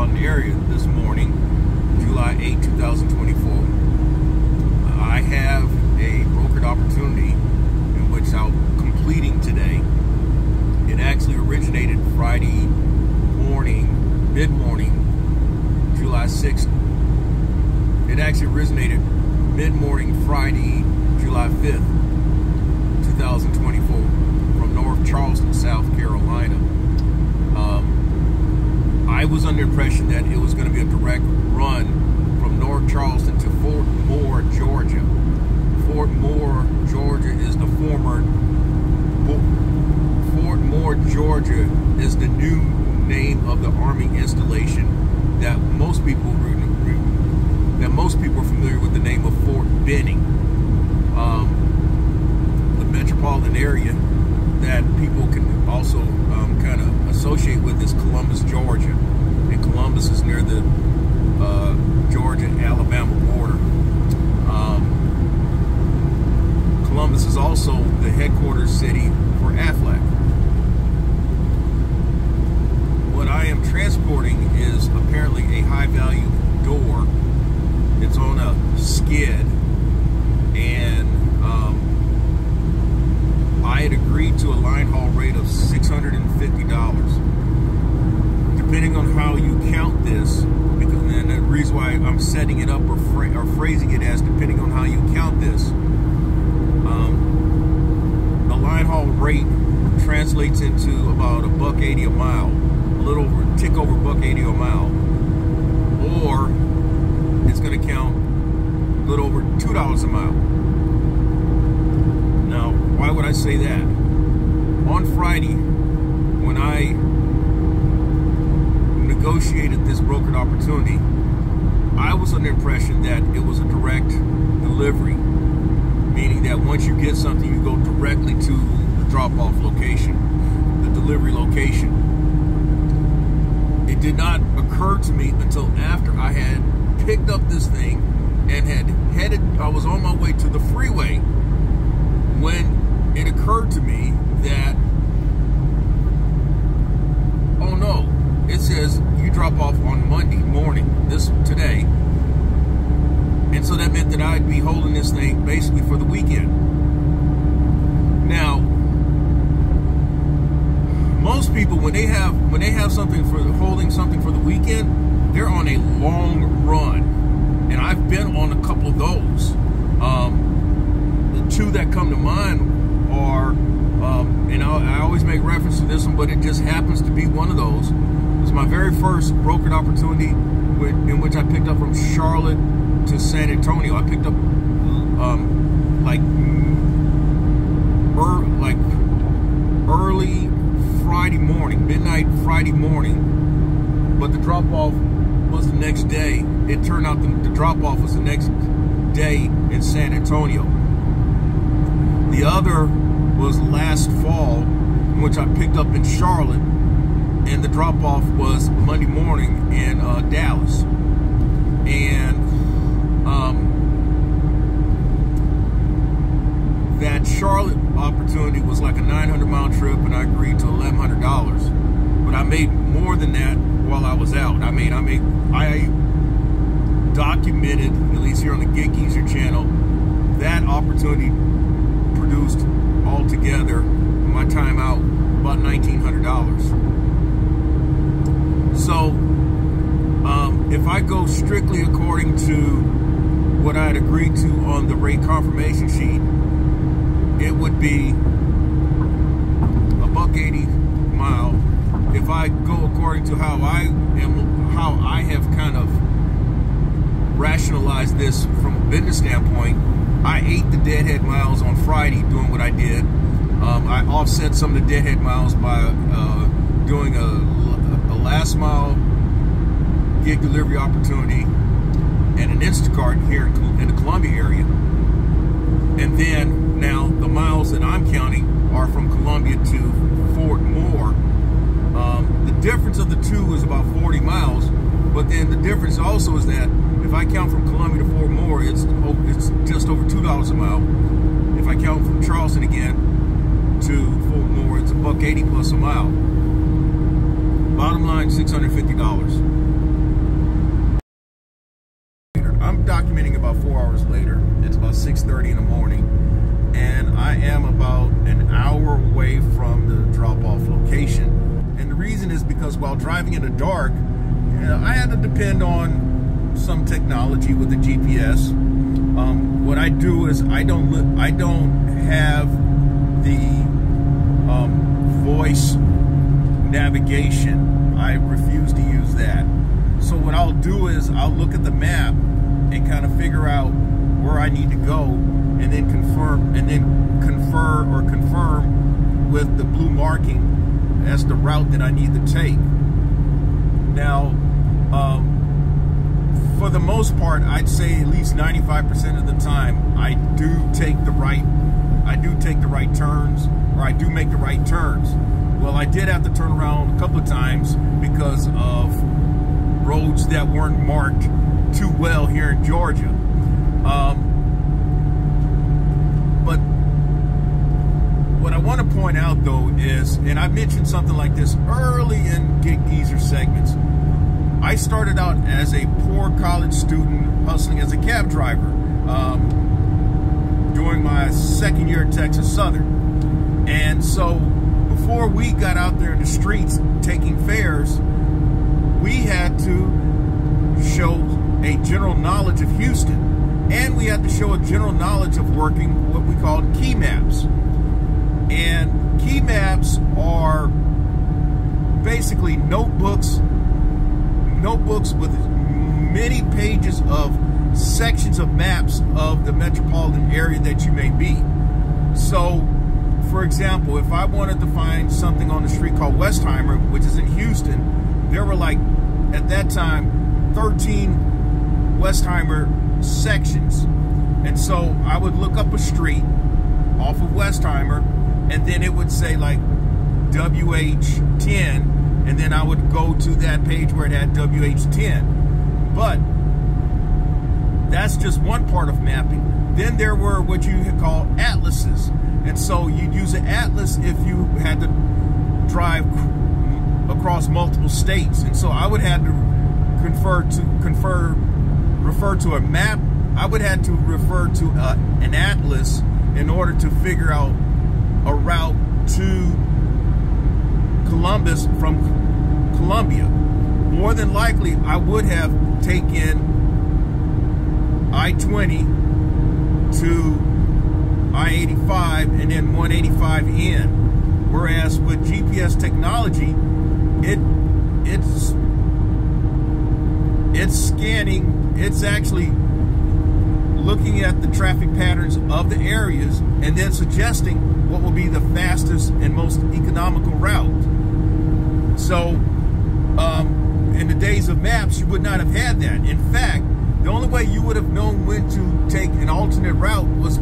metropolitan area this morning, July 8, 2024. I have a brokered opportunity in which I'm completing today. It actually originated Friday morning, mid-morning, July 6th. It actually originated mid-morning Friday, July 5th, 2024, from North Charleston, South Carolina. I was under the impression that it was going to be a direct run from North Charleston to Fort Moore, Georgia. Fort Moore, Georgia is the former Fort Moore, Georgia is the new name of the Army installation that most people are familiar with the name of Fort Benning. The metropolitan area that people can also kind of associate with is Columbus, Georgia, and Columbus is near the Georgia-Alabama border. Columbus is also the headquarters city for Aflac. What I am transporting is apparently a high-value door. It's on a skid, and I had agreed to a line haul rate of $650. Depending on how you count this, because then the reason why I'm setting it up or phrasing it as depending on how you count this, the line haul rate translates into about $1.80 a mile, a little over, tick over $1.80 a mile, or it's going to count a little over $2 a mile. Now, why would I say that? On Friday, when I negotiated this brokered opportunity, I was under the impression that it was a direct delivery, meaning that once you get something, you go directly to the drop-off location, the delivery location. It did not occur to me until after I had picked up this thing and I was on my way to the freeway when it occurred to me that, oh no, it says you drop off on Monday morning, today, and so that meant that I'd be holding this thing basically for the weekend. Now, most people when they have something for holding something for the weekend, they're on a long run, and I've been on a couple of those. The two that come to mind are, and I always make reference to this one, but it just happens to be one of those. It was my very first brokered opportunity in which I picked up from Charlotte to San Antonio. I picked up early Friday morning, midnight Friday morning, but the drop-off was the next day. It turned out the drop-off was the next day in San Antonio. The other was last fall, in which I picked up in Charlotte, and the drop-off was Monday morning in Dallas. And that Charlotte opportunity was like a 900-mile trip, and I agreed to $1,100. But I made more than that while I was out. I documented, at least here on the Gig Geezer channel, that opportunity produced altogether my time out about $1,900. So if I go strictly according to what I had agreed to on the rate confirmation sheet, it would be $1.80 a mile. If I go according to how I have kind of rationalized this from a business standpoint, I ate the deadhead miles on Friday doing what I did. I offset some of the deadhead miles by doing a last mile gig delivery opportunity and an Instacart here in the Columbia area. And then now the miles that I'm counting are from Columbia to Fort Moore. The difference of the two is about 40 miles, but then the difference also is that if I count from Columbia to Fort Moore, it's just over $2 a mile. If I count from Charleston again to Fort Moore, it's $1.80 plus a mile. Bottom line, $650. away from the drop-off location. And the reason is because while driving in the dark, I had to depend on some technology with the GPS. What I do is I don't have the voice navigation. I refuse to use that. So what I'll do is I'll look at the map and kind of figure out where I need to go, and then confirm with the blue marking as the route that I need to take. Now, for the most part, I'd say at least 95% of the time, I do take the right turns, or I do make the right turns. Well, I did have to turn around a couple of times because of roads that weren't marked too well here in Georgia. But what I want to point out though is, and I mentioned something like this early in Gig Geezer segments, I started out as a poor college student hustling as a cab driver during my second year at Texas Southern. And so before we got out there in the streets taking fares, we had to show a general knowledge of Houston, and we had to show a general knowledge of working what we called key maps. And key maps are basically notebooks with many pages of sections of maps of the metropolitan area that you may be. So, for example, if I wanted to find something on the street called Westheimer, which is in Houston, there were like, at that time, 13 Westheimer sections. And so I would look up a street off of Westheimer, and then it would say like WH10, and then I would go to that page where it had WH10. But that's just one part of mapping. Then there were what you call atlases. And so you'd use an atlas if you had to drive across multiple states. And so I would have to refer to a map. I would have to refer to an atlas in order to figure out a route to Columbus from Columbia. More than likely, I would have taken I-20 to I-85 and then 185 in. Whereas with GPS technology, it's scanning, it's actually looking at the traffic patterns of the areas and then suggesting what will be the fastest and most economical route. So in the days of maps, you would not have had that. In fact, the only way you would have known when to take an alternate route was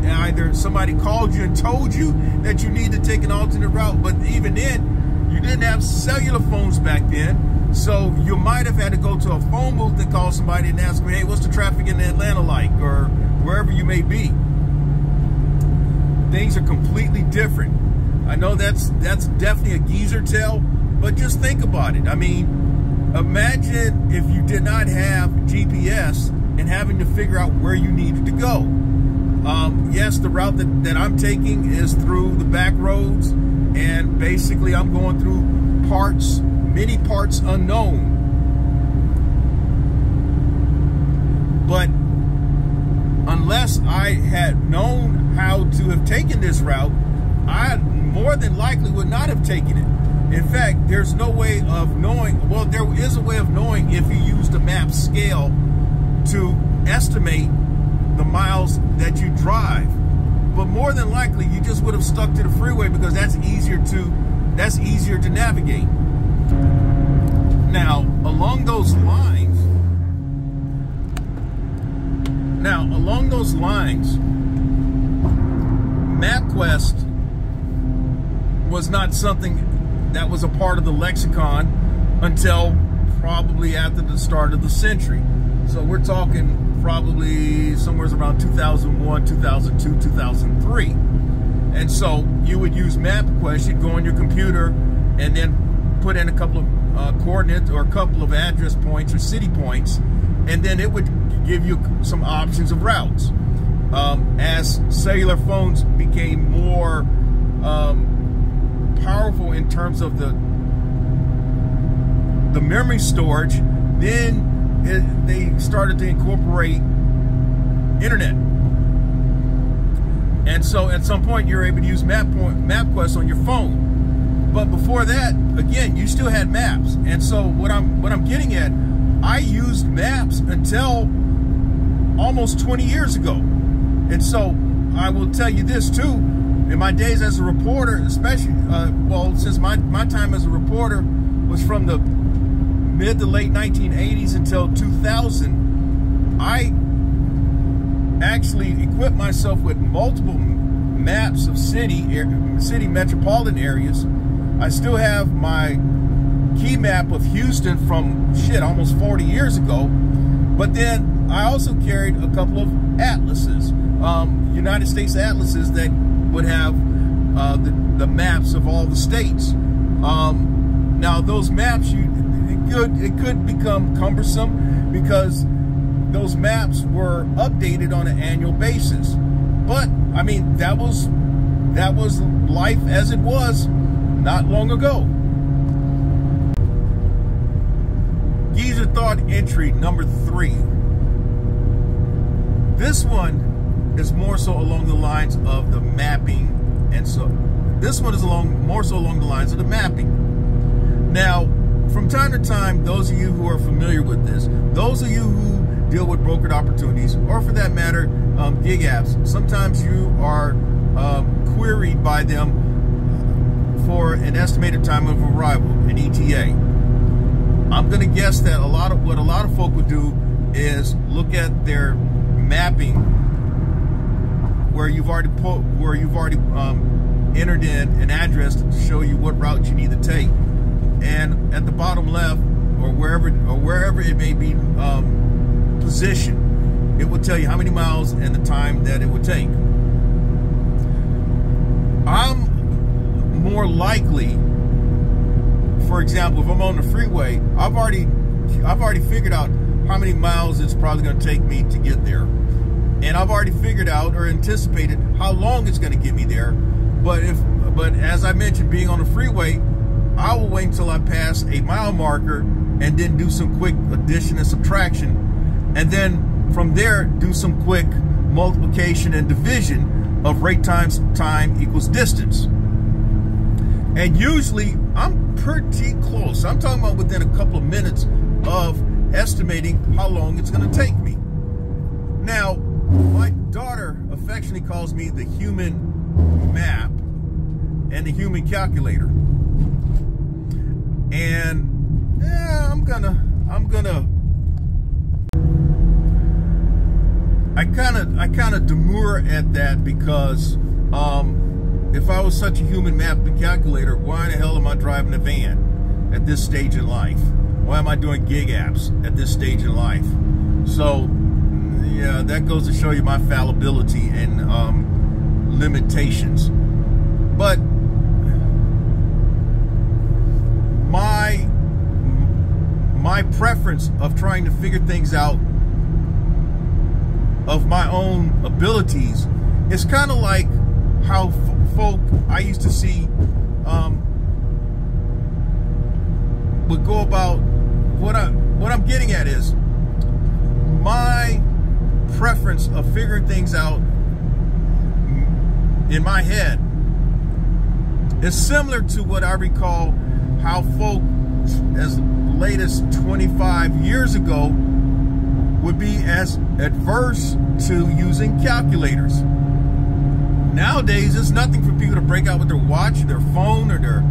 either somebody called you and told you that you need to take an alternate route, but even then, you didn't have cellular phones back then, so you might have had to go to a phone booth and call somebody and ask them, hey, what's the traffic in Atlanta like, or wherever you may be. Things are completely different. I know that's definitely a geezer tale, but just think about it. I mean, imagine if you did not have GPS and having to figure out where you needed to go. Yes, the route that I'm taking is through the back roads, and basically I'm going through many parts unknown. But unless I had known how to have taken this route, I more than likely would not have taken it. In fact, there's no way of knowing, well, there is a way of knowing if you use the map scale to estimate the miles that you drive. But more than likely, you just would have stuck to the freeway because that's easier to navigate. Now, along those lines, MapQuest was not something that was a part of the lexicon until probably after the start of the century. So we're talking probably somewhere around 2001, 2002, 2003. And so you would use MapQuest. You'd go on your computer and then put in a couple of coordinates or a couple of address points or city points, and then it would give you some options of routes. As cellular phones became more powerful in terms of the memory storage. Then they started to incorporate internet, and so at some point you're able to use MapQuest on your phone. But before that, again, you still had maps. And so what I'm getting at, I used maps until almost 20 years ago. And so I will tell you this too, in my days as a reporter, especially, well, since my time as a reporter was from the mid to late 1980s until 2000, I actually equipped myself with multiple maps of city metropolitan areas. I still have my key map of Houston from almost 40 years ago. But then I also carried a couple of atlases, United States atlases that would have the maps of all the states. Now those maps, it could become cumbersome because those maps were updated on an annual basis. But I mean, that was life as it was not long ago. Geezer thought entry number 3. This one is more so along the lines of the mapping, and so this one is more so along the lines of the mapping. Now, from time to time, those of you who are familiar with this, those of you who deal with brokered opportunities, or for that matter, gig apps, sometimes you are queried by them for an estimated time of arrival, an ETA. I'm going to guess that what a lot of folk would do is look at their mapping where you've already entered in an address to show you what route you need to take, and at the bottom left or wherever it may be positioned, it will tell you how many miles and the time that it would take. I'm more likely, for example, if I'm on the freeway, I've already figured out how many miles it's probably going to take me to get there, and I've already figured out or anticipated how long it's going to get me there. But as I mentioned, being on the freeway, I will wait until I pass a mile marker and then do some quick addition and subtraction, and then from there do some quick multiplication and division of rate times time equals distance. And usually I'm pretty close. I'm talking about within a couple of minutes of estimating how long it's going to take me. Now, my daughter affectionately calls me the human map and the human calculator. And yeah, I kind of demur at that because if I was such a human map and calculator, why in the hell am I driving a van at this stage in life? Why am I doing gig apps at this stage in life? So, yeah, that goes to show you my fallibility and limitations. But my preference of trying to figure things out of my own abilities is kind of like how folk I used to see would go about. What I'm getting at is my preference of figuring things out in my head is similar to what I recall how folk as late as 25 years ago would be as adverse to using calculators. Nowadays, it's nothing for people to break out with their watch, their phone, or their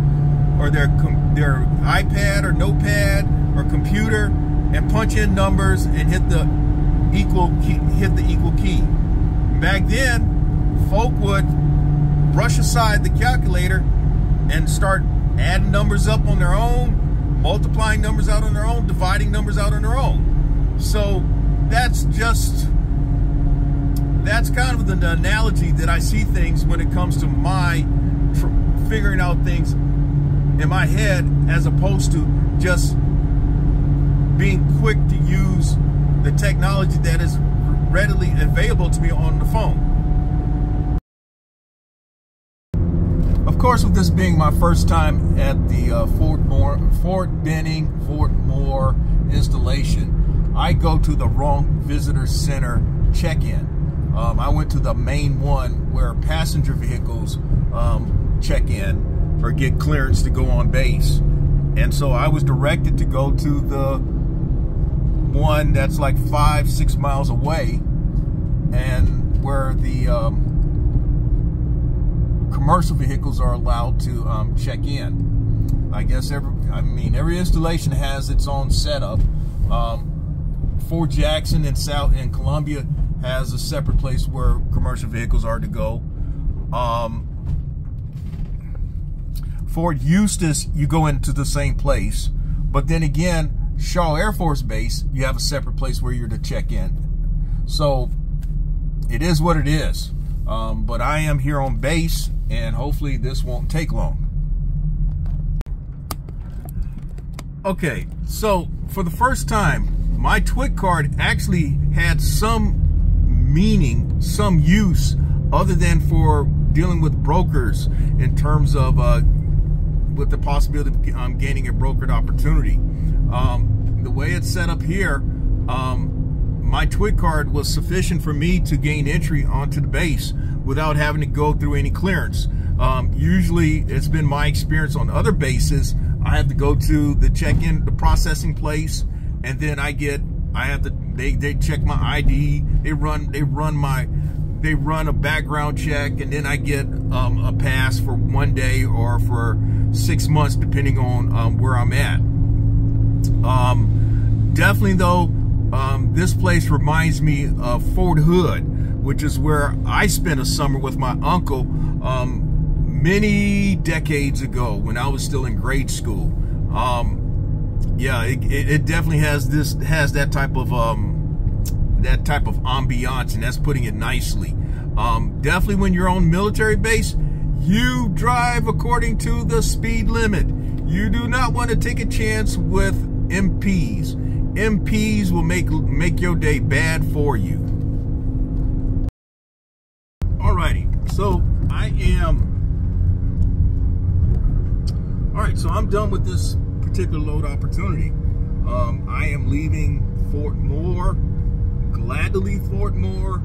iPad or notepad or computer and punch in numbers and hit the equal key. Back then, folk would brush aside the calculator and start adding numbers up on their own, multiplying numbers out on their own, dividing numbers out on their own. So that's kind of the analogy that I see things when it comes to my figuring out things in my head, as opposed to just being quick to use the technology that is readily available to me on the phone. course, with this being my first time at the Fort Moore installation, I go to the wrong visitor center check-in. I went to the main one where passenger vehicles check in or get clearance to go on base. And so I was directed to go to the one that's like 5-6 miles away, and where the commercial vehicles are allowed to check in. I guess every installation has its own setup. Fort Jackson in Columbia has a separate place where commercial vehicles are to go. Fort Eustis, you go into the same place, but then again, Shaw Air Force Base, you have a separate place where you're to check in. So it is what it is. But I am here on base, and hopefully this won't take long. Okay, so for the first time, my TWIC card actually had some meaning, some use, other than for dealing with brokers in terms of with the possibility of gaining a brokered opportunity. The way it's set up here, my TWIC card was sufficient for me to gain entry onto the base without having to go through any clearance. Usually, it's been my experience on other bases, I have to go to the check-in, the processing place, and then they check my ID, they run a background check, and then I get a pass for 1 day or for 6 months, depending on where I'm at. Definitely though, this place reminds me of Fort Hood, which is where I spent a summer with my uncle many decades ago when I was still in grade school. Yeah, it definitely has that type of ambiance, and that's putting it nicely. Definitely when you're on military base, you drive according to the speed limit. You do not want to take a chance with MPs. MPs will make your day bad for you. Alrighty, so I'm done with this particular load opportunity. I am leaving Fort Moore. Glad to leave Fort Moore.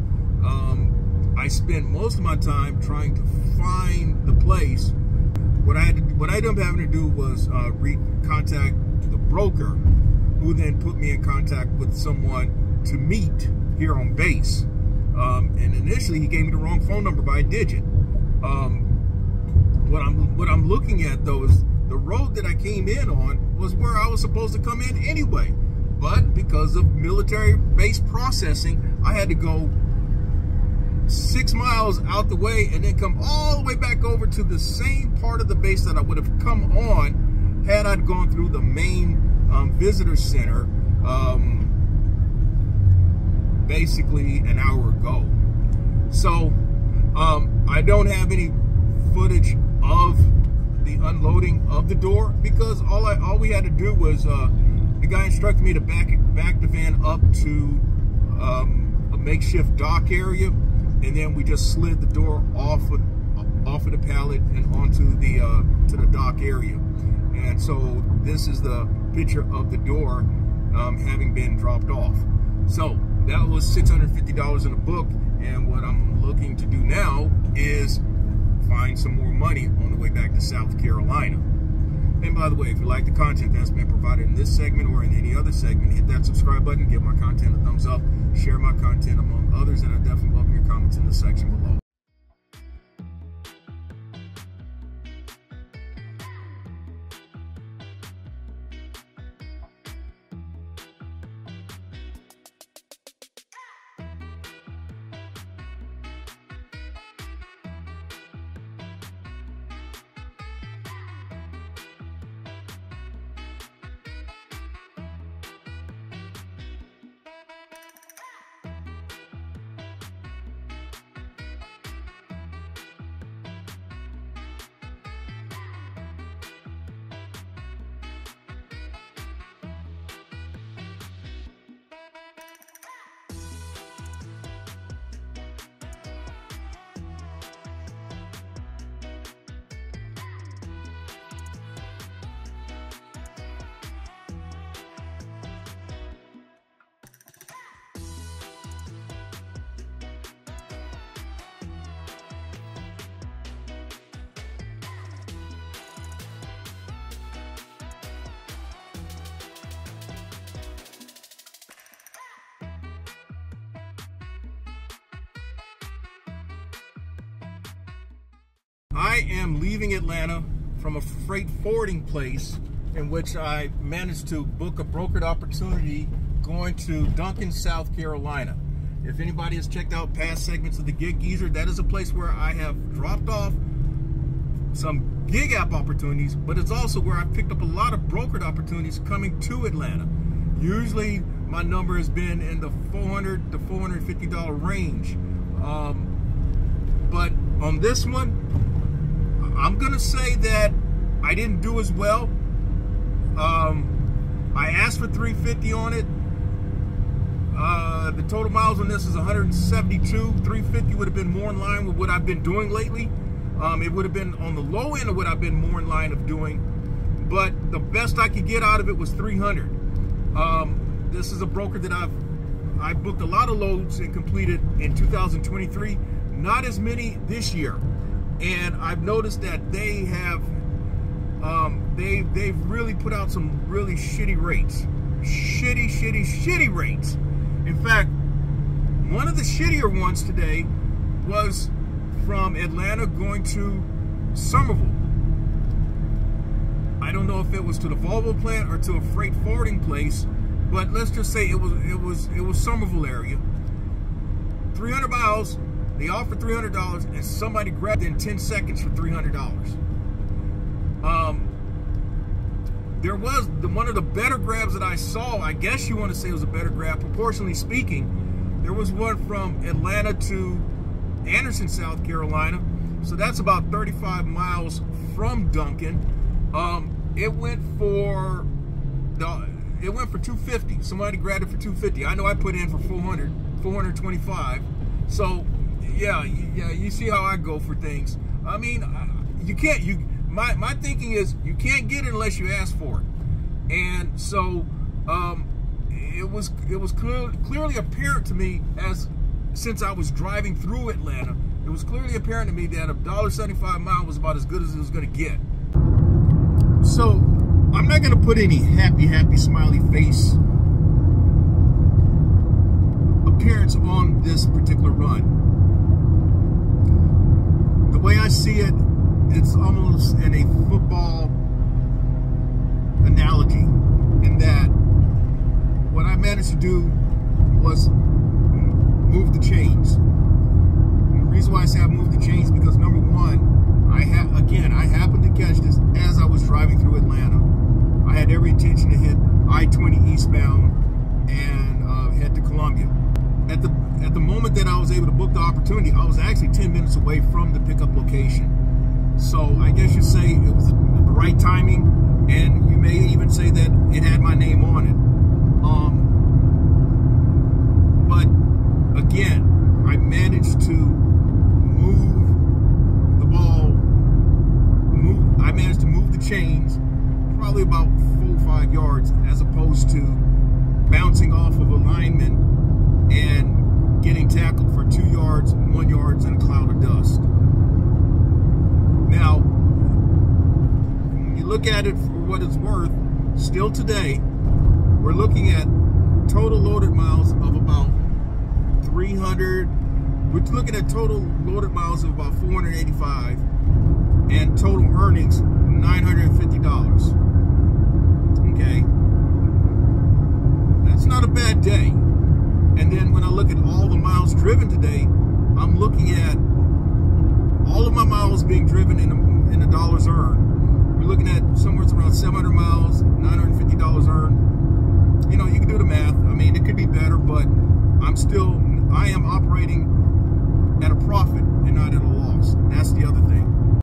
I spent most of my time trying to find the place. What I ended up having to do was contact the broker, who then put me in contact with someone to meet here on base. And initially, he gave me the wrong phone number by a digit. What I'm looking at though is the road that I came in on was where I was supposed to come in anyway. But because of military base processing, I had to go 6 miles out the way and then come all the way back over to the same part of the base that I would have come on had I gone through the main visitor center basically an hour ago. So I don't have any footage of the unloading of the door, because all we had to do was the guy instructed me to back the van up to a makeshift dock area, and then we just slid the door off of the pallet and onto the to the dock area. And so this is the picture of the door having been dropped off. So that was $650 in the book, and what I'm looking to do now is find some more money on the way back to South Carolina. And by the way, if you like the content that's been provided in this segment or in any other segment, hit that subscribe button, give my content a thumbs up, share my content among others, and I definitely welcome your comments in the section below. I am leaving Atlanta from a freight forwarding place in which I managed to book a brokered opportunity going to Duncan, South Carolina. If anybody has checked out past segments of the Gig Geezer, that is a place where I have dropped off some gig app opportunities, but it's also where I picked up a lot of brokered opportunities coming to Atlanta. Usually my number has been in the $400 to $450 range. But on this one, I'm gonna say that I didn't do as well. I asked for 350 on it. The total miles on this is 172. 350 would have been more in line with what I've been doing lately. It would have been on the low end of what I've been more in line of doing. But the best I could get out of it was 300. This is a broker that I booked a lot of loads and completed in 2023. Not as many this year. And I've noticed that they have, they've really put out some really shitty rates. Shitty rates. In fact, one of the shittier ones today was from Atlanta going to Somerville. I don't know if it was to the Volvo plant or to a freight forwarding place, but let's just say it was Somerville area. 300 miles. They offered $300, and somebody grabbed it in 10 seconds for $300. There was one of the better grabs that I saw. I guess you want to say it was a better grab, proportionally speaking. There was one from Atlanta to Anderson, South Carolina. So that's about 35 miles from Duncan. It went for $250. Somebody grabbed it for $250. I know I put in for $425. So yeah, you see how I go for things. I mean, my thinking is you can't get it unless you ask for it. And so it was clearly apparent to me, since I was driving through Atlanta, it was clearly apparent to me that a $1.75 a mile was about as good as it was going to get. So I'm not going to put any happy smiley face appearance on this particular run. The way I see it, it's almost in a football analogy, in that what I managed to do was move the chains. And the reason why I say I moved the chains is because, number one, I happened to catch this as I was driving through Atlanta. I had every intention to hit I-20 eastbound and head to Columbia. At the moment that I was able to book the opportunity, I was actually 10 minutes away from the pickup location. So I guess you'd say it was the right timing, and you may even say that it had my name on it. But again, I managed to move the ball. I managed to move the chains probably about 4 or 5 yards, as opposed to bouncing off of a lineman and getting tackled for 2 yards, 1 yard, and a cloud of dust. Now, when you look at it for what it's worth, still today, we're looking at total loaded miles of about 300. We're looking at total loaded miles of about 485, and total earnings $950. Okay, that's not a bad day. And then when I look at all the miles driven today, I'm looking at all of my miles being driven in the dollars earned. We're looking at somewhere around 700 miles, $950 earned. You know, you can do the math. I mean, it could be better, but I am operating at a profit and not at a loss. That's the other thing.